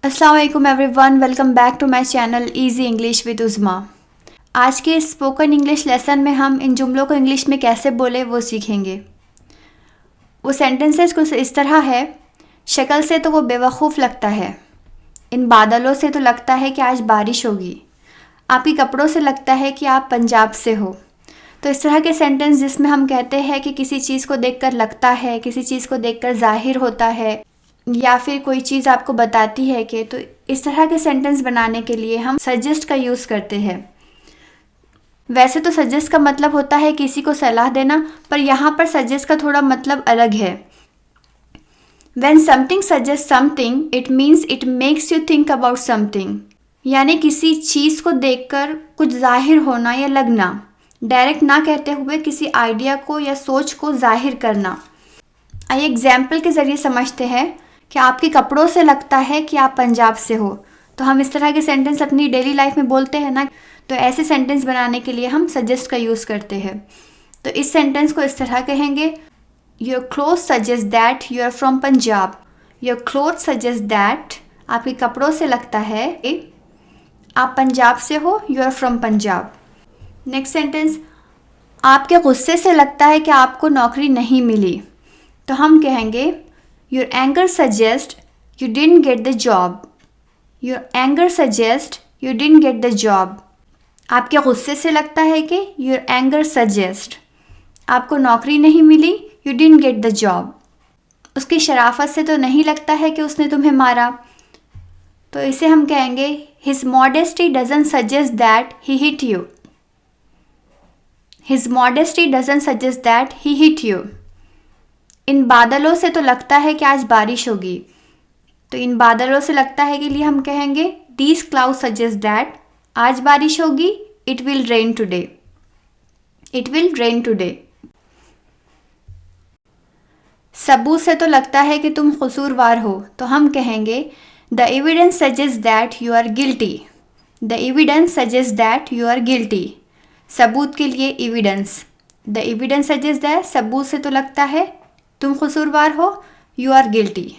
अस्सलाम वालेकुम everyone, welcome back to my channel easy English with Uzma. आज के स्पोकन इंग्लिश लेसन में हम इन जुमलों को इंग्लिश में कैसे बोले वो सीखेंगे। वो सेंटेंसेस कुछ इस तरह है। शक्ल से तो वो बेवकूफ़ लगता है, इन बादलों से तो लगता है कि आज बारिश होगी, आपके कपड़ों से लगता है कि आप पंजाब से हो। तो इस तरह के सेंटेंस जिसमें हम कहते हैं कि किसी चीज़ को देखकर लगता है, किसी चीज़ को देखकर ज़ाहिर होता है, या फिर कोई चीज़ आपको बताती है कि, तो इस तरह के सेंटेंस बनाने के लिए हम सजेस्ट का यूज़ करते हैं। वैसे तो सजेस्ट का मतलब होता है किसी को सलाह देना, पर यहाँ पर सजेस्ट का थोड़ा मतलब अलग है। When something suggests something, it means it makes you think about something। यानी किसी चीज़ को देखकर कुछ जाहिर होना या लगना, डायरेक्ट ना कहते हुए किसी आइडिया को या सोच को जाहिर करना। आइए एग्जाम्पल के ज़रिए समझते हैं कि आपके कपड़ों से लगता है कि आप पंजाब से हो। तो हम इस तरह के सेंटेंस अपनी डेली लाइफ में बोलते हैं ना, तो ऐसे सेंटेंस बनाने के लिए हम सजेस्ट का यूज़ करते हैं। तो इस सेंटेंस को इस तरह कहेंगे, your cloth suggest that you are from Punjab. Your cloth suggest that, आपके कपड़ों से लगता है आप पंजाब से हो, you are from Punjab. Next sentence, आपके गुस्से से लगता है कि आपको नौकरी नहीं मिली। तो हम कहेंगे, your anger suggest you didn't get the job. Your anger suggest you didn't get the job. आपके गुस्से से लगता है कि योर एंगर सजेस्ट आपको नौकरी नहीं मिली, you didn't get the job. उसकी शराफत से तो नहीं लगता है कि उसने तुम्हें मारा। तो इसे हम कहेंगे, his modesty doesn't suggest that he hit you. His modesty doesn't suggest that he hit you. इन बादलों से तो लगता है कि आज बारिश होगी। तो इन बादलों से लगता है के लिए हम कहेंगे, दीज क्लाउड सजेस्ट दैट आज बारिश होगी, it will rain today. It will rain today. सबूत से तो लगता है कि तुम कसूरवार हो। तो हम कहेंगे, the evidence suggest that you are guilty. The evidence suggest that you are guilty. सबूत के लिए evidence. The evidence suggest that, सबूत से तो लगता है तुम कसूरवार हो, यू आर गिल्टी।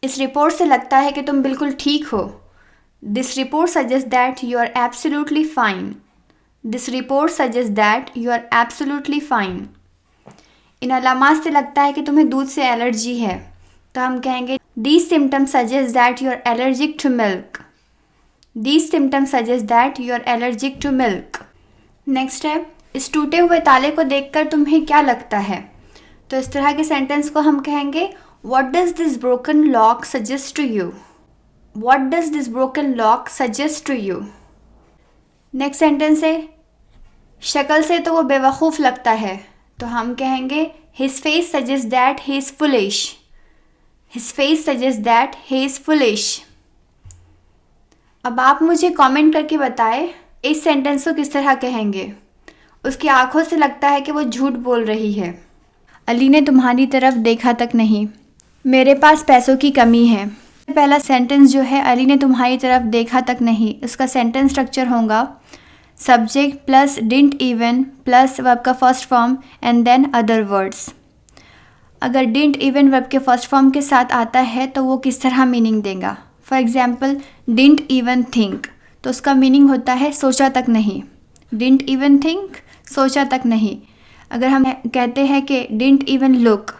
इस रिपोर्ट से लगता है कि तुम बिल्कुल ठीक हो। This report suggest that you are absolutely fine. This report suggest that you are absolutely fine. इन अलामात से लगता है कि तुम्हें दूध से एलर्जी है। तो हम कहेंगे, these symptoms suggest that you are allergic to milk. These symptoms suggest that you are allergic to milk. Next है, इस टूटे हुए ताले को देखकर तुम्हें क्या लगता है। तो इस तरह के सेंटेंस को हम कहेंगे, what does this broken lock suggest to you. What does this broken lock suggest to you. Next sentence है, शक्ल से तो वो बेवकूफ़ लगता है। तो हम कहेंगे, his face suggest that he is foolish. His face suggest that he is foolish. अब आप मुझे कमेंट करके बताएं इस सेंटेंस को किस तरह कहेंगे। उसकी आंखों से लगता है कि वो झूठ बोल रही है। अली ने तुम्हारी तरफ देखा तक नहीं। मेरे पास पैसों की कमी है। पहला सेंटेंस जो है, अली ने तुम्हारी तरफ देखा तक नहीं, उसका सेंटेंस स्ट्रक्चर होगा subject plus didn't even plus verb का first form and then other words. अगर डिडंट इवन वर्ब के फर्स्ट फॉर्म के साथ आता है तो वो किस तरह मीनिंग देगा। For example, didn't even think, तो उसका मीनिंग होता है सोचा तक नहीं। डिडंट इवन थिंक, सोचा तक नहीं। अगर हम कहते हैं कि डिडंट इवन लुक,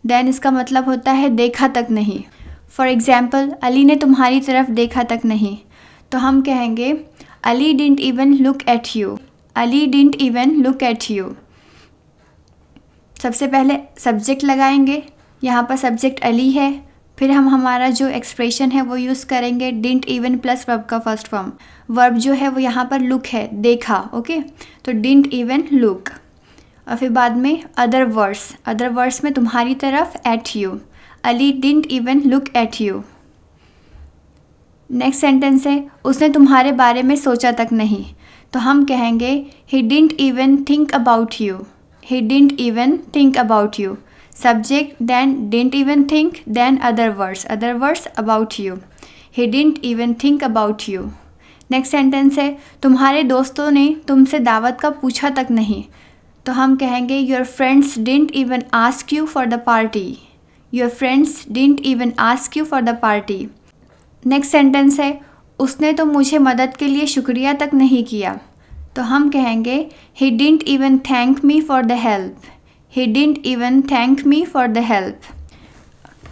देन इसका मतलब होता है देखा तक नहीं। फॉर एग्जाम्पल, अली ने तुम्हारी तरफ देखा तक नहीं, तो हम कहेंगे, Ali didn't even look at you. Ali didn't even look at you. सबसे पहले सब्जेक्ट लगाएंगे, यहाँ पर सब्जेक्ट अली है, फिर हम हमारा जो एक्सप्रेशन है वो यूज़ करेंगे डिडंट इवन प्लस वर्ब का फर्स्ट फॉर्म। वर्ब जो है वो यहाँ पर लुक है, देखा। ओके, तो डिडंट इवन लुक। और फिर बाद में अदर वर्ड्स में तुम्हारी तरफ at you. Ali didn't even look at you. Next sentence है, उसने तुम्हारे बारे में सोचा तक नहीं, तो हम कहेंगे, he didn't even think about you. He didn't even think about you. Subject then didn't even think then other words about you. He didn't even think about you. Next sentence है, तुम्हारे दोस्तों ने तुमसे दावत का पूछा तक नहीं, तो हम कहेंगे, your friends didn't even ask you for the party. Your friends didn't even ask you for the party. Next sentence है उसने तो मुझे मदद के लिए शुक्रिया तक नहीं किया, तो हम कहेंगे he didn't even thank me for the help. He didn't even thank me for the help.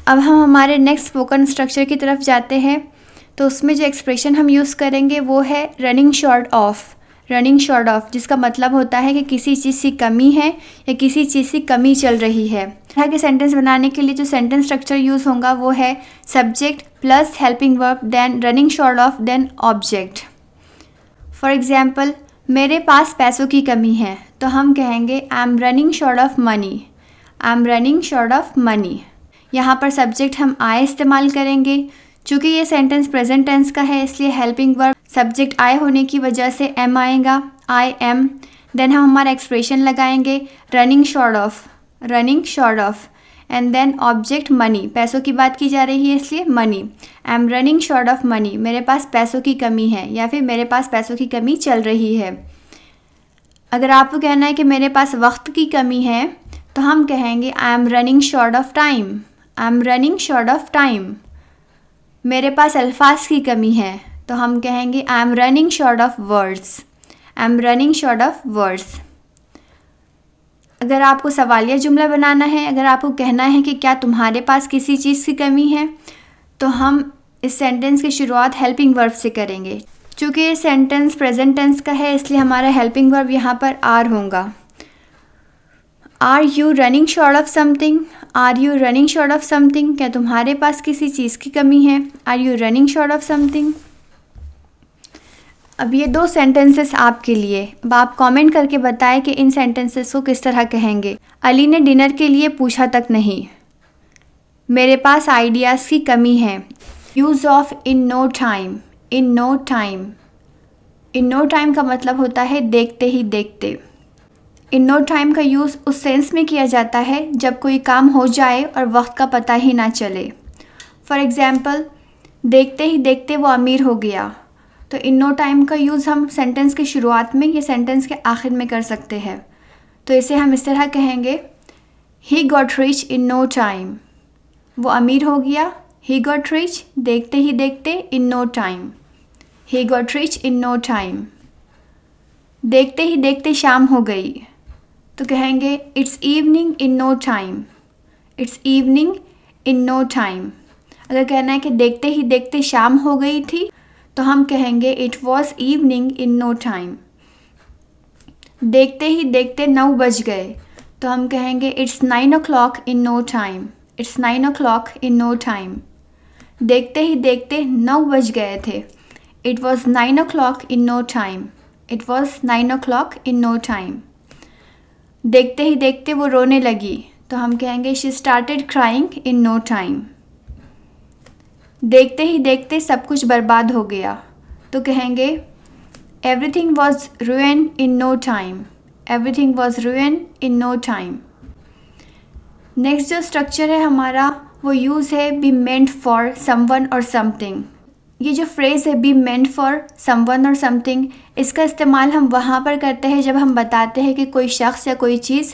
अब हम हमारे नेक्स्ट स्पोकन स्ट्रक्चर की तरफ जाते हैं। तो उसमें जो एक्सप्रेशन हम यूज़ करेंगे वो है running short of. Running short of जिसका मतलब होता है कि किसी चीज़ की कमी है या किसी चीज़ की कमी चल रही है। तरह के सेंटेंस बनाने के लिए जो सेंटेंस स्ट्रक्चर यूज़ होगा वो है subject plus helping verb then running short of then object. For example, मेरे पास पैसों की कमी है, तो हम कहेंगे I am running short of money. I am running short of money. यहाँ पर सब्जेक्ट हम आई इस्तेमाल करेंगे। चूँकि ये सेंटेंस प्रेजेंट टेंस का है इसलिए हेल्पिंग वर्ब सब्जेक्ट आई होने की वजह से एम आएगा, आई एम। देन हम हमारा एक्सप्रेशन लगाएंगे running short of, running short of, and then object money. पैसों की बात की जा रही है इसलिए money. I am running short of money, मेरे पास पैसों की कमी है या फिर मेरे पास पैसों की कमी चल रही है। अगर आपको कहना है कि मेरे पास वक्त की कमी है तो हम कहेंगे I am running short of time. I am running short of time. मेरे पास अल्फाज की कमी है तो हम कहेंगे I am running short of words. I am running short of words. अगर आपको सवालिया जुमला बनाना है, अगर आपको कहना है कि क्या तुम्हारे पास किसी चीज़ की कमी है, तो हम इस सेंटेंस की शुरुआत हेल्पिंग वर्ब से करेंगे। चूँकि ये सेंटेंस प्रेजेंट टेंस का है इसलिए हमारा हेल्पिंग वर्ब यहाँ पर आर होगा। Are you running short of something. Are you running short of something, क्या तुम्हारे पास किसी चीज़ की कमी है। Are you running short of something. अब ये दो सेंटेंसेस आपके लिए। अब आप कमेंट करके बताएं कि इन सेंटेंसेस को किस तरह कहेंगे। अली ने डिनर के लिए पूछा तक नहीं। मेरे पास आइडियाज़ की कमी है। Use of in no time. In no time. In no time का मतलब होता है देखते ही देखते। इन नो टाइम का यूज़ उस सेंस में किया जाता है जब कोई काम हो जाए और वक्त का पता ही ना चले। फॉर एग्ज़ाम्पल, देखते ही देखते वो अमीर हो गया। तो इन नो टाइम का यूज़ हम सेंटेंस की शुरुआत में या सेंटेंस के आखिर में कर सकते हैं। तो इसे हम इस तरह कहेंगे ही got rich in no time. वो अमीर हो गया। ही गॉट रिच देखते ही देखते in no time. He got rich in no time. देखते ही देखते शाम हो गई, तो कहेंगे it's evening in no time. It's evening in no time. अगर कहना है कि देखते ही देखते शाम हो गई थी तो हम कहेंगे it was evening in no time. देखते ही देखते 9 बज गए, तो हम कहेंगे it's 9 o'clock in no time. It's 9 o'clock in no time. देखते ही देखते 9 बज गए थे। It was 9 o'clock in no time. It was 9 o'clock in no time. देखते ही देखते वो रोने लगी, तो हम कहेंगे she started crying in no time. देखते ही देखते सब कुछ बर्बाद हो गया, तो कहेंगे everything was ruined in no time. Everything was ruined in no time. Next जो स्ट्रक्चर है हमारा वो यूज़ है be meant for someone or something. ये जो फ्रेज़ है be meant for someone or something, इसका इस्तेमाल हम वहाँ पर करते हैं जब हम बताते हैं कि कोई शख्स या कोई चीज़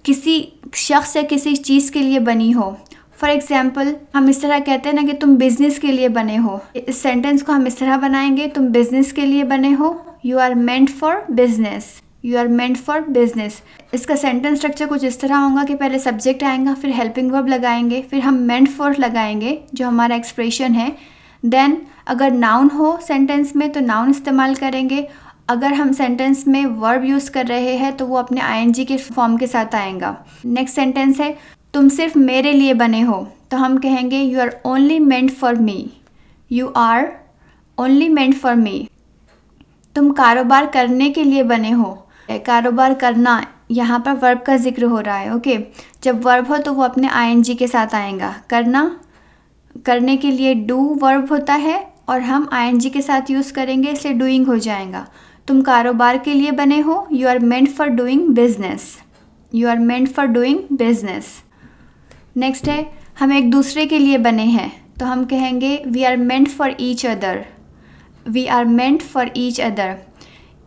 किसी शख्स या किसी चीज़ के लिए बनी हो। फॉर एग्ज़ाम्पल, हम इस तरह कहते हैं ना कि तुम बिज़नेस के लिए बने हो। इस सेंटेंस को हम इस तरह बनाएंगे, तुम बिज़नेस के लिए बने हो। You are meant for business. You are meant for business. इसका सेंटेंस स्ट्रक्चर कुछ इस तरह होगा कि पहले सब्जेक्ट आएगा, फिर हेल्पिंग वर्ब लगाएंगे, फिर हम मेंट फॉर लगाएंगे जो हमारा एक्सप्रेशन है। देन अगर नाउन हो सेंटेंस में तो नाउन इस्तेमाल करेंगे। अगर हम सेंटेंस में वर्ब यूज़ कर रहे हैं तो वो अपने आईएनजी के फॉर्म के साथ आएगा। नेक्स्ट सेंटेंस है तुम सिर्फ मेरे लिए बने हो, तो हम कहेंगे you are only meant for me. You are only meant for me. तुम कारोबार करने के लिए बने हो। कारोबार करना, यहाँ पर वर्ब का जिक्र हो रहा है। ओके, जब वर्ब हो तो वो अपने आईएनजी के साथ आएगा। करना, करने के लिए डू वर्ब होता है और हम आईएनजी के साथ यूज़ करेंगे इसलिए डूइंग हो जाएगा। तुम कारोबार के लिए बने हो। You are meant for doing business. You are meant for doing business. Next है हम एक दूसरे के लिए बने हैं, तो हम कहेंगे we are meant for each other. We are meant for each other.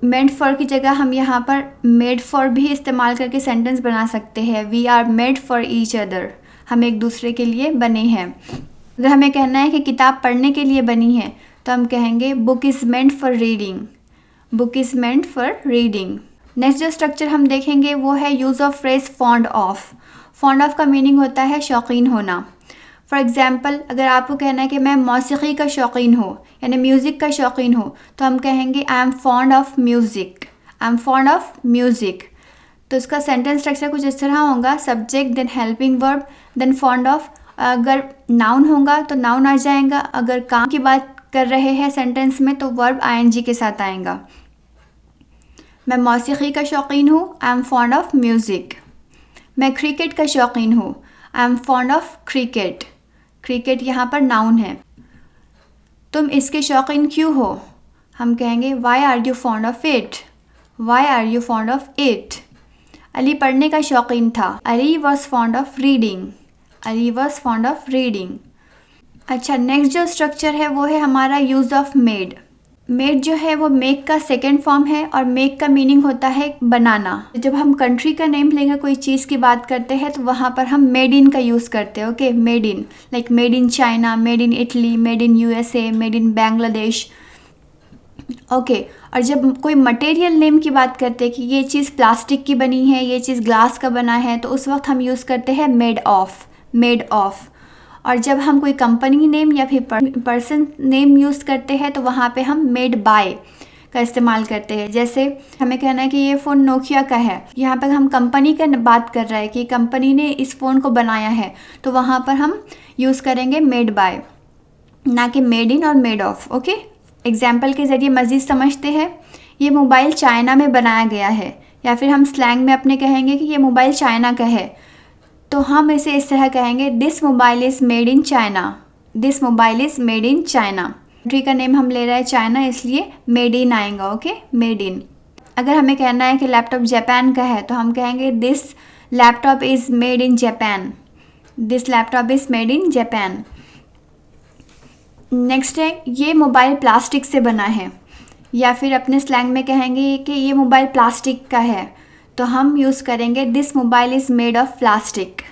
Meant for की जगह हम यहाँ पर मेड फॉर भी इस्तेमाल करके सेंटेंस बना सकते हैं। We are made for each other. हम एक दूसरे के लिए बने हैं। अगर हमें कहना है कि किताब पढ़ने के लिए बनी है तो हम कहेंगे book is meant for reading, book is meant for reading. Next जो स्ट्रक्चर हम देखेंगे वो है use of phrase fond of. Fond of का मीनिंग होता है शौकीन होना। फॉर एग्ज़ाम्पल, अगर आपको कहना है कि मैं मौसीकी का शौकीन हूँ, यानी म्यूज़िक का शौकीन हूँ, तो हम कहेंगे I am fond of music, I am fond of music. तो इसका सेंटेंस स्ट्रक्चर कुछ इस तरह होगा, subject then helping verb then fond of. अगर नाउन होगा तो नाउन आ जाएगा, अगर काम की बात कर रहे हैं सेंटेंस में तो वर्ब आईएनजी के साथ आएगा। मैं मौसीकी का शौकीन हूँ, आई एम फॉन्ड ऑफ म्यूज़िक। मैं क्रिकेट का शौकीन हूँ, आई am fond of cricket. Cricket यहाँ पर नाउन है। तुम इसके शौकीन क्यों हो, हम कहेंगे why are you fond of it, why are you fond of it. Ali पढ़ने का शौकीन था, Ali was fond of reading, Ali was fond of reading. अच्छा, नेक्स्ट जो स्ट्रक्चर है वो है हमारा यूज़ ऑफ मेड। मेड जो है वो मेक का सेकेंड फॉर्म है और मेक का मीनिंग होता है बनाना। जब हम कंट्री का नेम लेंगे, कोई चीज़ की बात करते हैं तो वहाँ पर हम मेड इन का यूज़ करते हैं। Okay, made in, like made in China, made in Italy, made in USA, made in Bangladesh. Okay, और जब कोई मटेरियल नेम की बात करते हैं कि ये चीज़ प्लास्टिक की बनी है, ये चीज़ ग्लास का बना है, तो उस वक्त हम यूज़ करते हैं मेड ऑफ, मेड ऑफ। और जब हम कोई कंपनी नेम या फिर पर्सन नेम यूज़ करते हैं तो वहाँ पे हम मेड बाय का इस्तेमाल करते हैं। जैसे हमें कहना है कि ये फ़ोन नोकिया का है, यहाँ पर हम कंपनी का बात कर रहे हैं कि कंपनी ने इस फ़ोन को बनाया है, तो वहाँ पर हम यूज़ करेंगे मेड बाय, ना कि मेड इन और मेड ऑफ। ओके, एग्जाम्पल के ज़रिए मज़ीद समझते हैं। ये मोबाइल चाइना में बनाया गया है, या फिर हम स्लैंग में अपने कहेंगे कि ये मोबाइल चाइना का है, तो हम इसे इस तरह कहेंगे this mobile is made in China, this mobile is made in China. Country का नेम हम ले रहे हैं चाइना, इसलिए मेड इन आएगा। Okay, made in. अगर हमें कहना है कि लैपटॉप जापान का है तो हम कहेंगे this laptop is made in Japan, this laptop is made in Japan. Next है ये मोबाइल प्लास्टिक से बना है, या फिर अपने स्लैंग में कहेंगे कि ये मोबाइल प्लास्टिक का है, तो हम यूज़ करेंगे this mobile is made of plastic,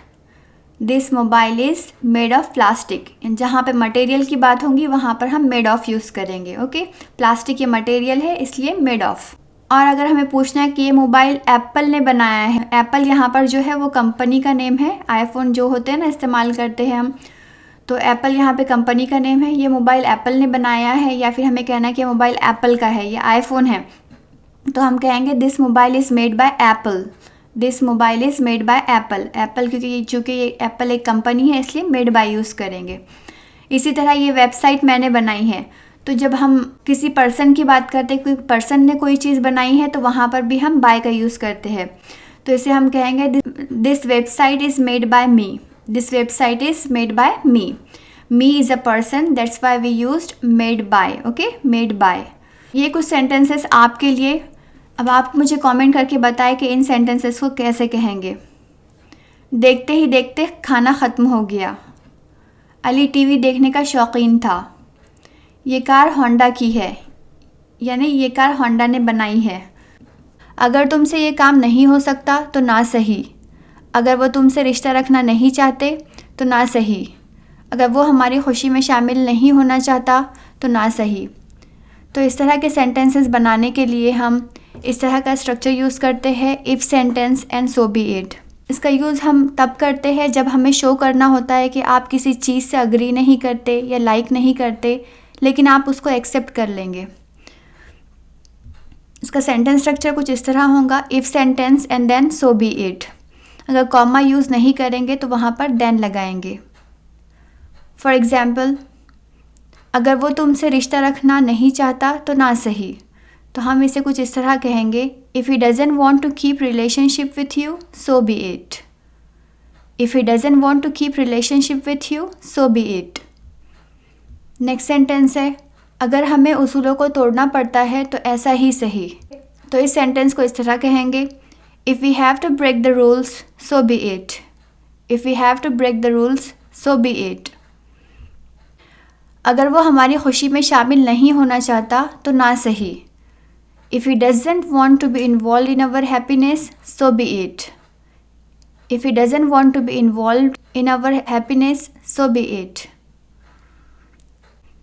this mobile is made of plastic. जहाँ पे मटेरियल की बात होगी वहाँ पर हम मेड ऑफ यूज़ करेंगे। ओके, प्लास्टिक ये मटेरियल है इसलिए मेड ऑफ। और अगर हमें पूछना है कि ये मोबाइल एप्पल ने बनाया है, एप्पल यहाँ पर जो है वो कंपनी का नेम है। आईफोन जो होते हैं ना इस्तेमाल करते हैं हम, तो एप्पल यहाँ पे कंपनी का नेम है। ये मोबाइल एप्पल ने बनाया है, या फिर हमें कहना है कि मोबाइल एप्पल का है, ये आईफोन है, तो हम कहेंगे this mobile is made bye Apple, this mobile is made bye Apple. Apple क्योंकि चूँकि ये एप्पल एक कंपनी है इसलिए मेड बाय यूज़ करेंगे। इसी तरह ये वेबसाइट मैंने बनाई है, तो जब हम किसी पर्सन की बात करते हैं, कोई पर्सन ने कोई चीज़ बनाई है, तो वहाँ पर भी हम बाय का यूज़ करते हैं। तो इसे हम कहेंगे this website is made by me, this website is made by me. Me is a person, that's why we used made by. Okay, made by. ये कुछ सेंटेंसेस आपके लिए। अब आप मुझे कमेंट करके बताएं कि इन सेंटेंसेस को कैसे कहेंगे। देखते ही देखते खाना ख़त्म हो गया, अली टीवी देखने का शौकीन था, ये कार होंडा की है, यानी ये कार होंडा ने बनाई है। अगर तुमसे ये काम नहीं हो सकता तो ना सही, अगर वो तुमसे रिश्ता रखना नहीं चाहते तो ना सही, अगर वो हमारी खुशी में शामिल नहीं होना चाहता तो ना सही। तो इस तरह के सेंटेंसेस बनाने के लिए हम इस तरह का स्ट्रक्चर यूज़ करते हैं, if sentence and so be it. इसका यूज़ हम तब करते हैं जब हमें शो करना होता है कि आप किसी चीज़ से अग्री नहीं करते या लाइक नहीं करते, लेकिन आप उसको एक्सेप्ट कर लेंगे। इसका सेंटेंस स्ट्रक्चर कुछ इस तरह होगा, if sentence and then so be it. अगर कॉमा यूज़ नहीं करेंगे तो वहाँ पर देन लगाएंगे। फॉर एग्ज़ाम्पल, अगर वो तुमसे रिश्ता रखना नहीं चाहता तो ना सही, तो हम इसे कुछ इस तरह कहेंगे, if he doesn't want to keep relationship with you so be it, if he doesn't want to keep relationship with you so be it. Next sentence है, अगर हमें उसूलों को तोड़ना पड़ता है तो ऐसा ही सही। तो इस सेंटेंस को इस तरह कहेंगे, if we have to break the rules so be it, if we have to break the rules so be it. अगर वो हमारी खुशी में शामिल नहीं होना चाहता तो ना सही, if he doesn't want to be involve in our happiness so be it, if he doesn't want to be involve in our happiness so be it.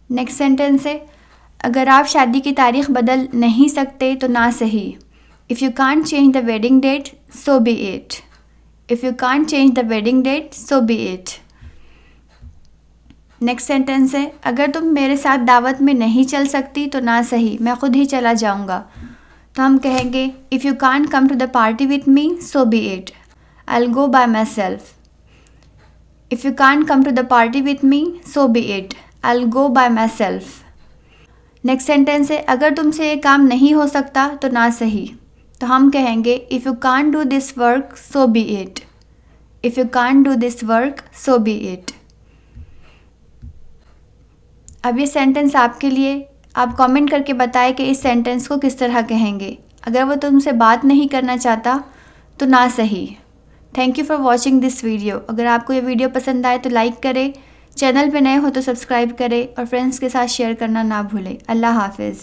Next sentence है, अगर आप शादी की तारीख बदल नहीं सकते तो ना सही। If you can't change the wedding date so be it. If you can't change the wedding date so be it. Next sentence है, अगर तुम मेरे साथ दावत में नहीं चल सकती तो ना सही, मैं खुद ही चला जाऊंगा। तो हम कहेंगे if you can't come to the party with me so be it, I will go by myself. If you can't come to the party with me so be it, I will go by myself. Next sentence है, अगर तुमसे ये काम नहीं हो सकता तो ना सही। तो हम कहेंगे if you can't do this work so be it. If you can't do this work so be it. अब ये सेंटेंस आपके लिए, आप कमेंट करके बताएं कि इस सेंटेंस को किस तरह कहेंगे। अगर वो तुमसे बात नहीं करना चाहता तो ना सही। Thank you for watching this video. अगर आपको ये वीडियो पसंद आए तो लाइक करें, चैनल पे नए हो तो सब्सक्राइब करें और फ्रेंड्स के साथ शेयर करना ना भूलें। अल्लाह हाफिज़।